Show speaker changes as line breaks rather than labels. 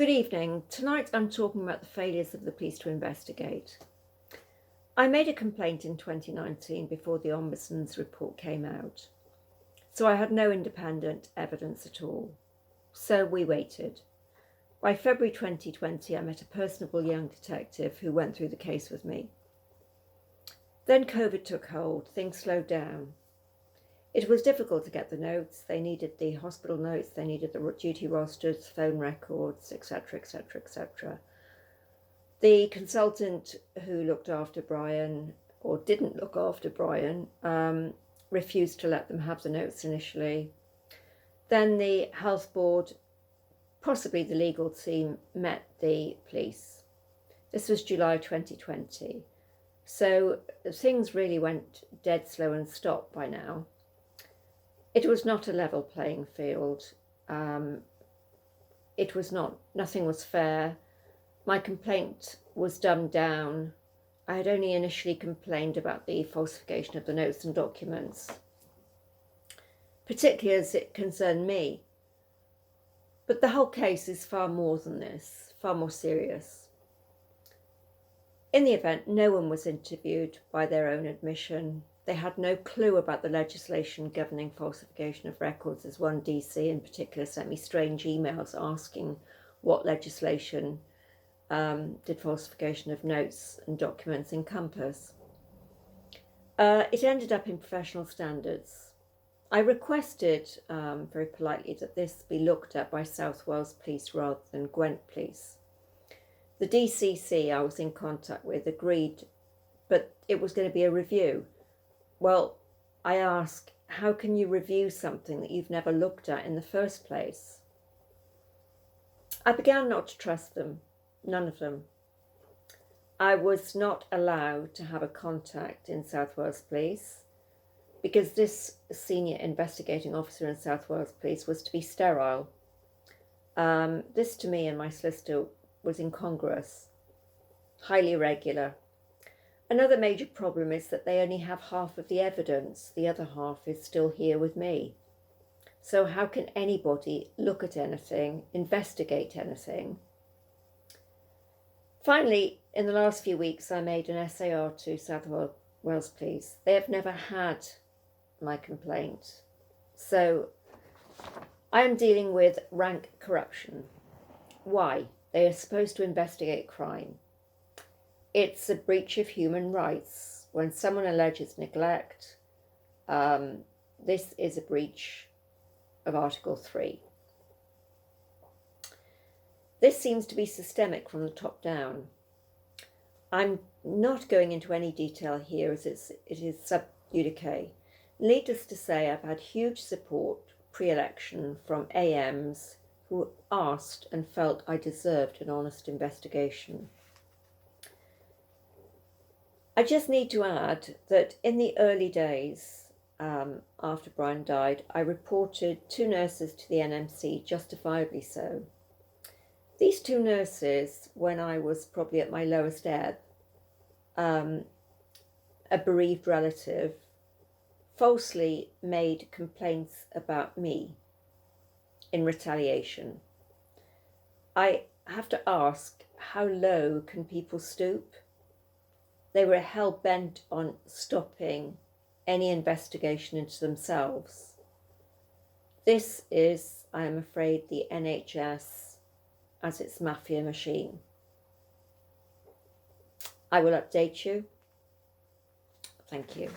Good evening. Tonight I'm talking about the failures of the police to investigate. I made a complaint in 2019 before the Ombudsman's report came out, so I had no independent evidence at all. So we waited. By February 2020, I met a personable young detective who went through the case with me. Then COVID took hold, things slowed down. It was difficult to get the notes. They needed the hospital notes, they needed the duty rosters, phone records, etc., etc., etc. The consultant who looked after Brian, or didn't look after Brian, refused to let them have the notes initially. Then the health board, possibly the legal team, met the police. This was July 2020. So things really went dead slow and stopped by now. It was not a level playing field. It was not, nothing was fair. My complaint was dumbed down. I had only initially complained about the falsification of the notes and documents, particularly as it concerned me. But the whole case is far more than this, far more serious. In the event, no one was interviewed by their own admission. They had no clue about the legislation governing falsification of records, as one DC in particular sent me strange emails asking what legislation did falsification of notes and documents encompass. It ended up in professional standards. I requested very politely that this be looked at by South Wales Police rather than Gwent Police. The DCC I was in contact with agreed, but it was going to be a review. Well, I ask, how can you review something that you've never looked at in the first place? I began not to trust them, none of them. I was not allowed to have a contact in South Wales Police because this senior investigating officer in South Wales Police was to be sterile. This to me and my solicitor was incongruous, highly irregular. Another major problem is that they only have half of the evidence. The other half is still here with me. So how can anybody look at anything, investigate anything? Finally, in the last few weeks, I made an SAR to South Wales Police. They have never had my complaint. So I am dealing with rank corruption. Why? They are supposed to investigate crime. It's a breach of human rights. When someone alleges neglect, this is a breach of Article 3. This seems to be systemic from the top down. I'm not going into any detail here as it is sub judice. Needless to say, I've had huge support pre-election from AMs who asked and felt I deserved an honest investigation. I just need to add that in the early days after Brian died, I reported 2 nurses to the NMC, justifiably so. These 2 nurses, when I was probably at my lowest ebb, a bereaved relative, falsely made complaints about me in retaliation. I have to ask, how low can people stoop? They were hell-bent on stopping any investigation into themselves. This is, I am afraid, the NHS as its mafia machine. I will update you. Thank you.